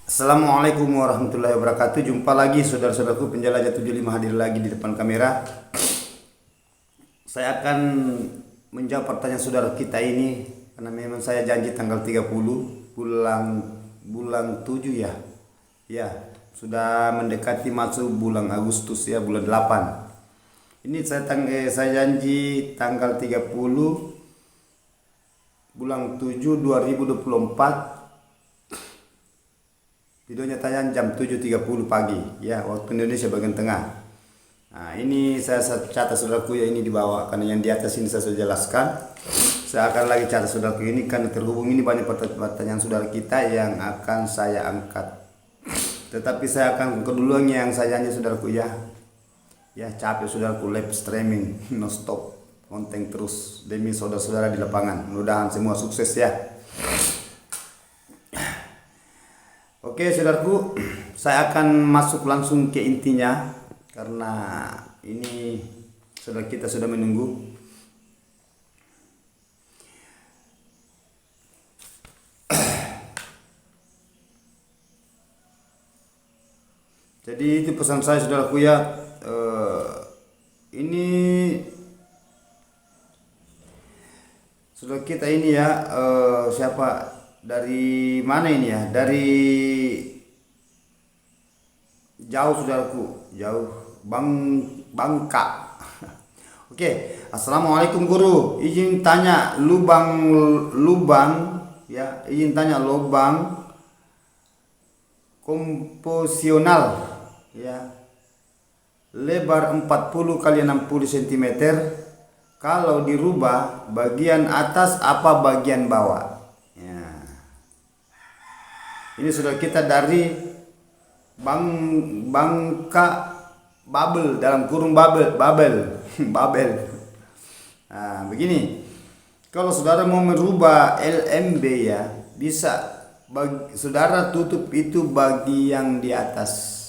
Assalamualaikum warahmatullahi wabarakatuh. Jumpa lagi saudara-saudaraku penjelajah 75 hadir lagi di depan kamera. Saya akan menjawab pertanyaan saudara kita ini karena memang saya janji tanggal 30 bulan 7 ya. Ya, sudah mendekati masuk bulan Agustus ya, bulan 8. Ini saya janji tanggal 30 bulan 7 2024. Videonya tayang jam 7.30 pagi ya, waktu Indonesia bagian tengah. Nah, ini saya catat saudaraku ya, ini di bawah karena yang di atas ini saya sudah jelaskan. Saya akan lagi catat saudaraku ini karena terhubung ini banyak pertanyaan saudara kita yang akan saya angkat. Tetapi saya akan keduluan yang saya janji saudaraku ya. Ya, capek saudaraku live streaming non stop, konten terus demi saudara-saudara di lapangan. Mudah-mudahan semua sukses ya. Oke saudaraku, saya akan masuk langsung ke intinya karena ini saudara kita sudah menunggu. Jadi itu pesan saya saudaraku ya, ini saudara kita ini ya, siapa dari mana ini ya, dari jauh saudaraku, jauh Bangka. Oke, assalamualaikum guru, izin tanya lubang ya, izin tanya lubang komposional ya, lebar 40 kali 60 cm, kalau dirubah bagian atas apa bagian bawah? Ini sudah kita dari Bangka Babel, dalam kurung Babel. Nah, begini. Kalau saudara mau merubah LMB ya, bisa saudara tutup itu bagian di atas.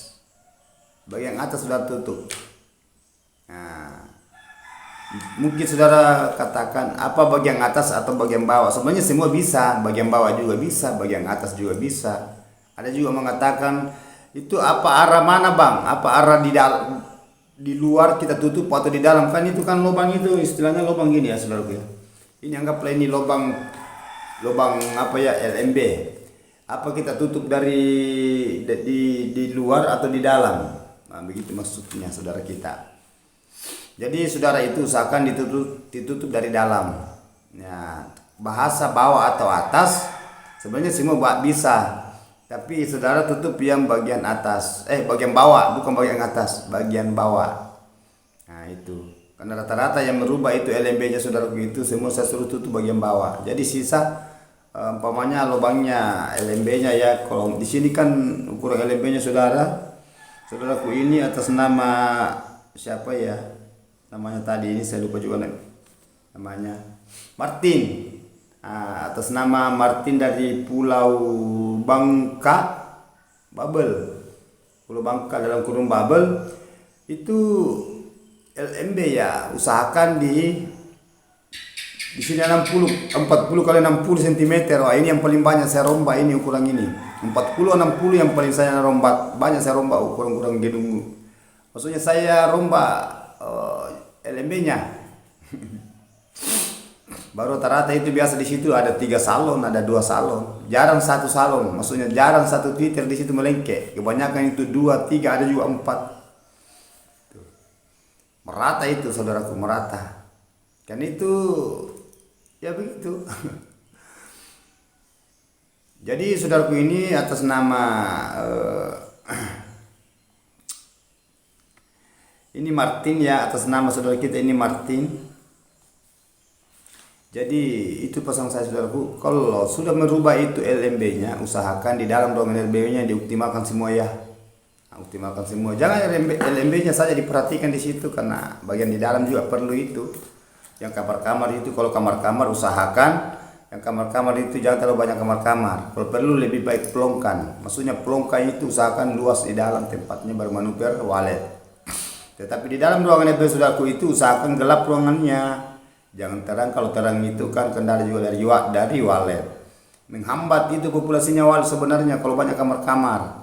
Bagian atas saudara tutup. Nah, mungkin saudara katakan apa bagian atas atau bagian bawah? Sebenarnya semua bisa, bagian bawah juga bisa, bagian atas juga bisa. Ada juga mengatakan itu apa arah mana bang? Apa arah di luar kita tutup atau di dalam? Kan itu kan lubang, itu istilahnya lubang gini ya saudaraku ya. Ini anggaplah ini lubang apa ya, LMB. Apa kita tutup di luar atau di dalam? Nah, begitu maksudnya saudara kita. Jadi saudara itu usahakan ditutup dari dalam. Ya, bahasa bawah atau atas sebenarnya semua bisa. Tapi saudara tutup yang bagian atas, bagian bawah, bukan bagian atas, bagian bawah. Nah, itu. Karena rata-rata yang merubah itu LMB-nya saudara itu semua saya suruh tutup bagian bawah. Jadi sisa umpamanya lubangnya LMB-nya ya. Kalau di sini kan ukuran LMB-nya saudaraku ini atas nama siapa ya? Namanya tadi ini saya lupa juga namanya, Martin. Nah, atas nama Martin dari Pulau Bangka Babel, Pulau Bangka dalam kurung Babel itu LMB ya, usahakan di sini 40 kali 60 cm. Wah, ini yang paling banyak saya rombak, ini ukuran ini 40 60 yang paling saya rombak, banyak saya rombak ukuran gedung. Maksudnya saya rombak LMB-nya. Baru rata-rata itu biasa di situ ada 3 salon, ada 2 salon. Jarang 1 salon, maksudnya jarang 1 Twitter di situ melengke. Kebanyakan itu 2, 3, ada juga 4. Merata itu saudaraku, merata. Kan itu ya begitu. Jadi saudaraku ini atas nama ini Martin ya, atas nama saudara kita ini Martin. Jadi itu pesan saya saudaraku, kalau sudah merubah itu LMB-nya, usahakan di dalam ruangan LMB-nya dioptimalkan semua ya. Nah, optimalkan semua. Jangan LMB-nya saja diperhatikan di situ karena bagian di dalam juga perlu itu. Yang kamar-kamar itu, kalau kamar-kamar usahakan yang kamar-kamar itu jangan terlalu banyak kamar-kamar. Kalau perlu lebih baik pelongkan. Maksudnya pelongkan itu usahakan luas di dalam tempatnya bermanuver walet. Tetapi di dalam ruangan itu saudaraku itu usahakan gelap ruangannya. Jangan terang, kalau terang itu kan kendala juga dari walet. menghambat itu populasinya walet sebenarnya kalau banyak kamar-kamar.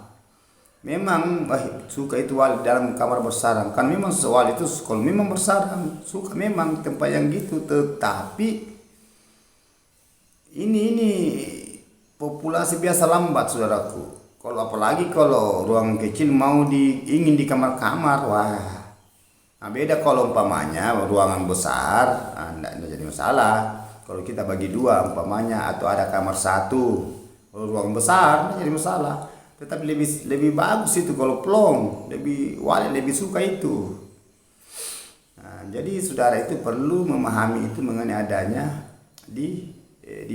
Memang suka itu walet dalam kamar bersarang, kan memang walet itu kalau memang bersarang suka memang tempat yang gitu, tetapi ini populasi biasa lambat saudaraku. Kalau apalagi kalau ruang kecil mau ingin di kamar-kamar, wah. Nah, beda kalau umpamanya ruangan besar, enggak jadi masalah. Kalau kita bagi dua umpamanya atau ada kamar satu, kalau ruang besar enggak jadi masalah. Tetapi lebih bagus itu kalau plong, walet lebih suka itu. Nah, jadi saudara itu perlu memahami itu mengenai adanya di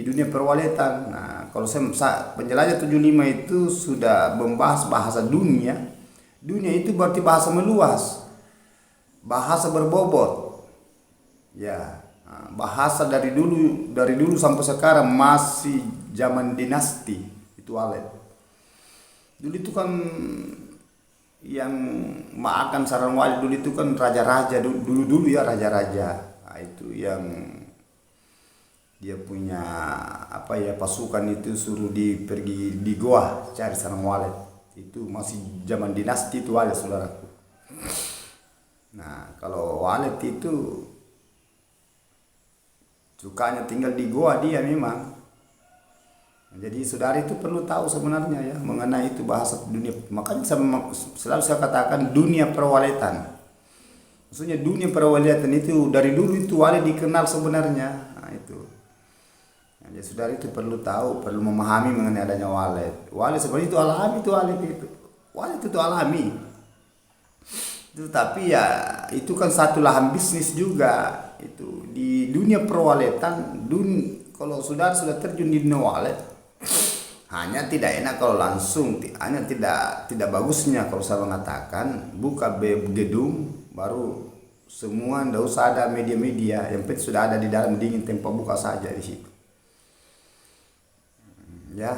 dunia perwaletan. Nah, kalau saya penjelajah 75 itu sudah membahas bahasa dunia. Dunia itu berarti bahasa meluas, bahasa berbobot. Ya, bahasa dari dulu sampai sekarang masih zaman dinasti itu walet. Dulu itu kan yang makan sarang walet dulu itu kan raja-raja dulu ya raja-raja. Nah, itu yang dia punya pasukan itu suruh pergi di goa cari sarang walet. Itu masih zaman dinasti itu walet saudaraku. Nah, kalau walet itu sukanya tinggal di goa dia memang. Jadi saudara itu perlu tahu sebenarnya ya mengenai itu bahasa dunia. Makanya selalu saya katakan dunia perwaletan. Maksudnya dunia perwaletan itu dari dulu itu walet dikenal sebenarnya. Nah, itu. Nah, jadi saudara itu perlu tahu, perlu memahami mengenai adanya walet. Walet sebenarnya itu alami itu walet itu. Walet itu alami. Itu tapi ya itu kan satu lahan bisnis juga itu di dunia perwaletan. Kalau saudara sudah terjun di dunia walet, hanya tidak enak kalau langsung, hanya tidak bagusnya kalau saya mengatakan buka gedung baru semua, tidak usah ada media-media, yang penting sudah ada di dalam dingin tempat buka saja di situ. Ya,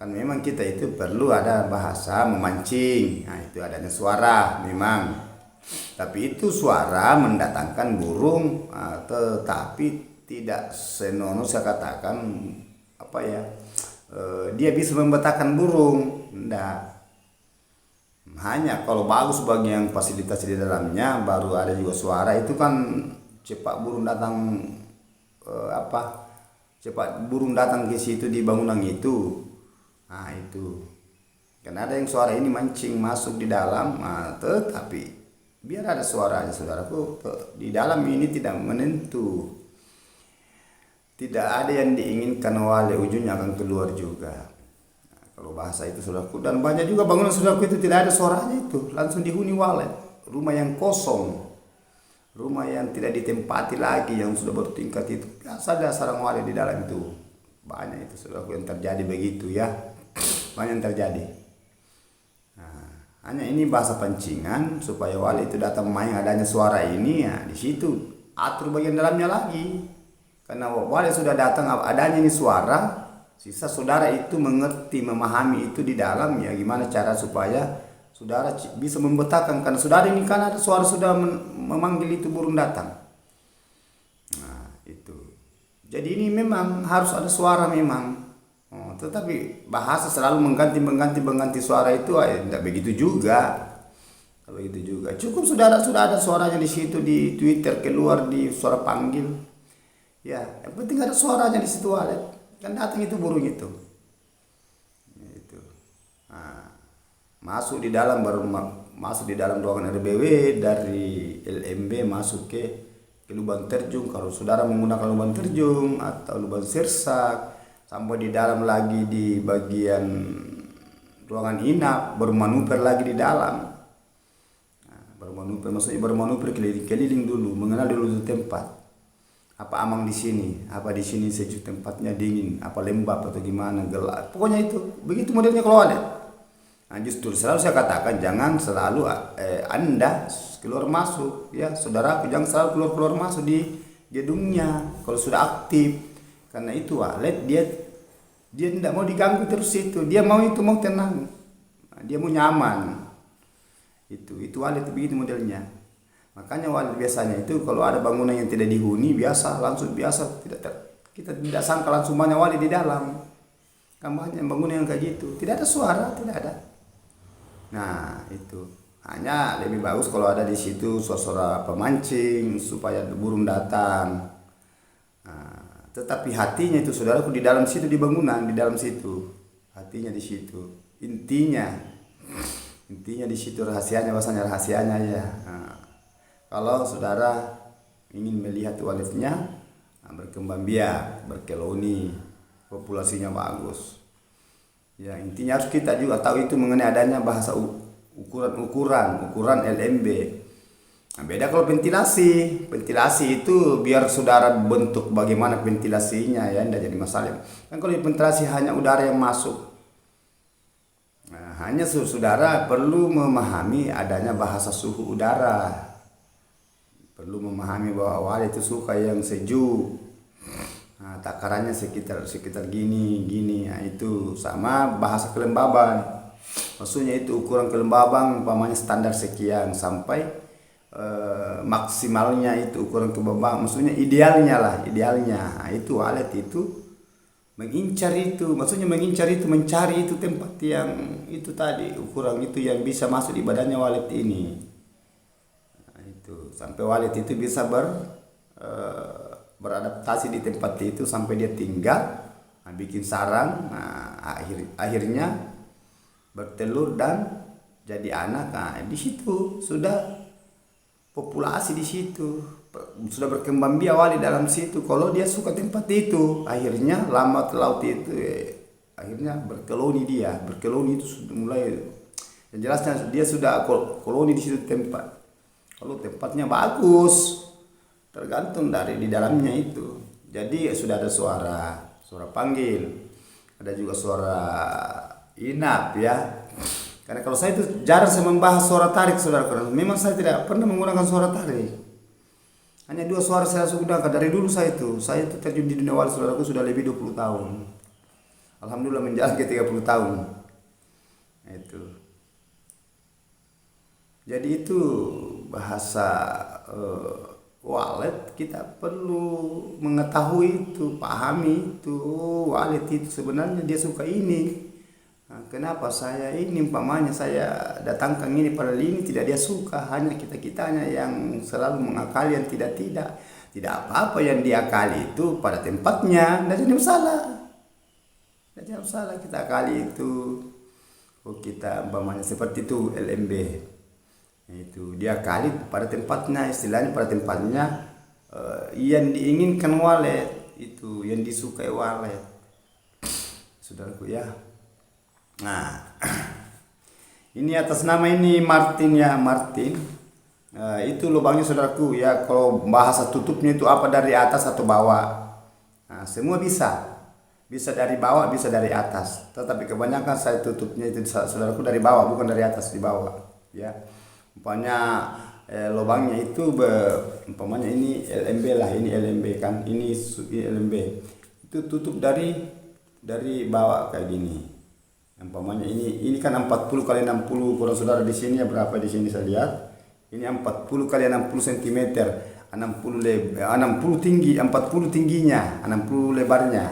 kan memang kita itu perlu ada bahasa memancing. Nah, itu adanya suara memang. Tapi itu suara mendatangkan burung, tetapi tidak senonoh saya katakan dia bisa membetakan burung, enggak. Hanya kalau bagus bagian fasilitas di dalamnya baru ada juga suara itu kan cepat burung datang cepat burung datang ke situ di bangunan itu. Nah, itu. Karena ada yang suara ini mancing masuk di dalam, tetapi biar ada suaranya saudaraku, di dalam ini tidak menentu. Tidak ada yang diinginkan walet, ujungnya akan keluar juga. Nah, kalau bahasa itu saudaraku, dan banyak juga bangunan saudaraku itu tidak ada suaranya itu, langsung dihuni walet. Rumah yang kosong, rumah yang tidak ditempati lagi, yang sudah bertingkat itu, biasa ada sarang walet di dalam itu. Banyak itu saudaraku yang terjadi begitu ya, banyak yang terjadi. Nah, hanya ini bahasa pancingan supaya walet itu datang main adanya suara ini ya, di situ atur bagian dalamnya lagi. Karena walet sudah datang adanya ini suara, sisa saudara itu mengerti, memahami itu di dalam ya gimana cara supaya saudara bisa membetakan, karena saudara ini kan ada suara sudah memanggil itu burung datang. Nah, itu. Jadi ini memang harus ada suara memang. Tetapi bahasa selalu mengganti suara itu tidak begitu juga. Begitu juga. Cukup saudara sudah ada suaranya di situ di Twitter keluar di suara panggil. Ya, yang penting ada suaranya di situ walet. Kan datang itu burung itu. Itu. Nah, masuk di dalam ruangan RBW dari LMB masuk ke lubang terjun. Kalau saudara menggunakan lubang terjun atau lubang sirsak, sampai di dalam lagi di bagian ruangan inap, bermanuver lagi di dalam. Nah, bermanuver keliling dulu, mengenal dulu tempat. Apa amang di sini, apa di sini sejuk tempatnya dingin, apa lembab atau gimana gelap, pokoknya itu begitu modelnya kalau walet. Nah, justru selalu saya katakan jangan selalu Anda keluar masuk ya saudara, jangan selalu keluar masuk di gedungnya kalau sudah aktif, karena itu walet dia tidak mau diganggu terus itu, dia mau tenang, dia mau nyaman, itu walet begitu modelnya. Makanya walet biasanya itu kalau ada bangunan yang tidak dihuni kita tidak sangka langsung banyak walet di dalam. Kan banyak bangunan yang kayak gitu, tidak ada suara, tidak ada. Nah itu hanya lebih bagus kalau ada di situ suara pemancing supaya burung datang. Nah, tetapi hatinya itu saudaraku di dalam situ, di bangunan, di dalam situ, hatinya di situ, intinya di situ rahasianya, bahasanya rahasianya ya. Nah, kalau saudara ingin melihat waletnya berkembang biak, berkeloni, populasinya bagus. Ya intinya harus kita juga tahu itu mengenai adanya bahasa ukuran LMB. Nah, beda kalau ventilasi itu biar saudara bentuk bagaimana ventilasinya ya, tidak jadi masalah. Kan kalau ventilasi hanya udara yang masuk. Nah, hanya saudara perlu memahami adanya bahasa suhu udara. Perlu memahami bahwa walet itu suka yang sejuk. Nah, takarannya sekitar gini. Nah, itu sama bahasa kelembaban. Maksudnya itu ukuran kelembaban umpamanya standar sekian sampai maksimalnya itu ukuran kelembaban. Maksudnya idealnya. Nah, itu walet itu mencari itu tempat yang itu tadi, ukuran itu yang bisa masuk di badannya walet ini. Nah, itu sampai walet itu bisa beradaptasi di tempat itu sampai dia tinggal, bikin sarang, akhirnya bertelur dan jadi anak. Nah, di situ sudah populasi, di situ sudah berkembang biak walet dalam situ. Kalau dia suka tempat itu, akhirnya lambat laut itu akhirnya berkeloni itu sudah mulai. Yang jelasnya dia sudah koloni di situ tempat. Kalau tempatnya bagus, tergantung dari di dalamnya itu. Jadi sudah ada suara panggil, ada juga suara inap ya. Karena kalau saya itu jarang saya membahas suara tarik, saudara. Memang saya tidak pernah menggunakan suara tarik. Hanya 2 suara saya sudah dari dulu saya itu terjun di dunia walet, saudaraku, sudah lebih 20 tahun. Alhamdulillah menjalan ke 30 tahun. Itu. Jadi itu bahasa walet kita perlu mengetahui itu, pahami itu. Walet itu sebenarnya dia suka ini. Nah, kenapa saya ini umpamanya saya datangkan ini padahal ini tidak dia suka. Hanya kitanya yang selalu mengakali yang tidak apa-apa yang diakali itu pada tempatnya, tidak jadi masalah kita akali itu. Kita umpamanya seperti itu LMB itu dia kali pada tempatnya, istilahnya pada tempatnya yang diinginkan walet itu, yang disukai walet, saudaraku ya. Nah ini atas nama ini Martin ya, Martin. Itu lubangnya saudaraku ya. Kalau bahasa tutupnya itu apa, dari atas atau bawah. Nah, semua bisa dari bawah, bisa dari atas. Tetapi kebanyakan saya tutupnya itu saudaraku dari bawah, bukan dari atas, di bawah ya. Umpamanya lubangnya itu umpamanya ini LMB lah, ini LMB kan, ini LMB itu tutup dari bawah kayak gini. Umpamanya ini kan 40 kali 60, kurang saudara di sini ya berapa di sini saya lihat. Ini 40 kali 60 cm, 60 tinggi, 40 tingginya, 60 lebarnya.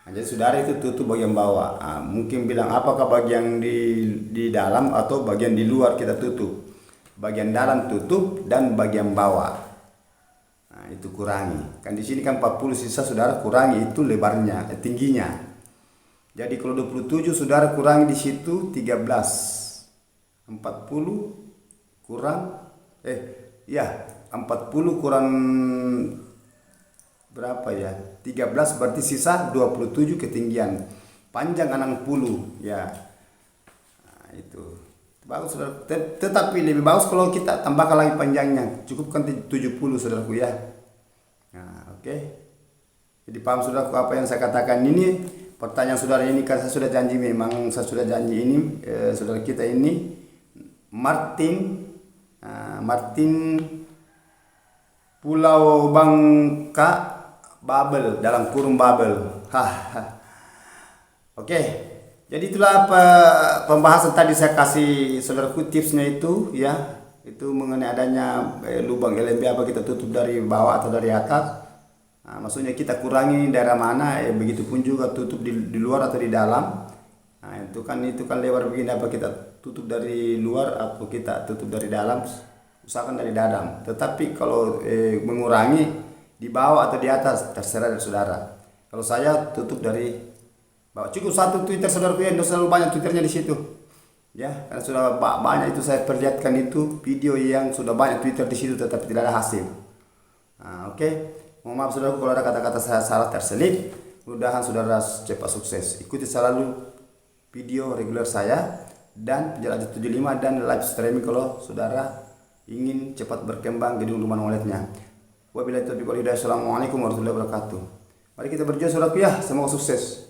Nah, jadi saudara itu tutup bagian bawah. Nah, mungkin bilang apakah bagian di dalam atau bagian di luar kita tutup. Bagian dalam tutup dan bagian bawah. Nah, itu kurangi. Kan di sini kan 40, sisa saudara kurangi itu lebarnya, tingginya. Jadi kalau 27 saudara kurangi di situ 13. 40 kurang 40 kurang berapa ya? 13 berarti sisa 27 ketinggian. Panjang 60 ya. Nah, itu. Bagus saudara. Tetapi lebih bagus kalau kita tambahkan lagi panjangnya. Cukupkan 70 saudaraku ya. Nah, oke. Jadi paham saudaraku apa yang saya katakan ini? Pertanyaan saudara ini kan saya sudah janji, memang saya sudah janji ini saudara kita ini Martin Pulau Bangka Babel, dalam kurung Babel. Oke. Jadi itulah pembahasan tadi saya kasih saudaraku, tipsnya itu ya. Itu mengenai adanya lubang LMB, apa kita tutup dari bawah atau dari atas. Maksudnya kita kurangi daerah mana, begitupun juga tutup di luar atau di dalam. Itu kan lebar begini, apa kita tutup dari luar atau kita tutup dari dalam, usahakan dari dalam. Tetapi kalau mengurangi di bawah atau di atas terserah dari saudara. Kalau saya tutup dari bawah, cukup satu Twitter saudara, yang selalu banyak Twitternya di situ. Ya, karena sudah banyak itu saya perlihatkan itu video yang sudah banyak Twitter di situ tetapi tidak ada hasil. Oke. Mohon maaf saudara kalau ada kata-kata saya salah terselip. Mudah-mudahan saudara cepat sukses. Ikuti selalu video reguler saya dan Penjual 75 dan live streaming kalau saudara ingin cepat berkembang gedung rumah walletnya. Wabillahi taufiq wal hidayah. Assalamualaikum warahmatullahi wabarakatuh. Mari kita berjuang saudaraku ya, semoga sukses.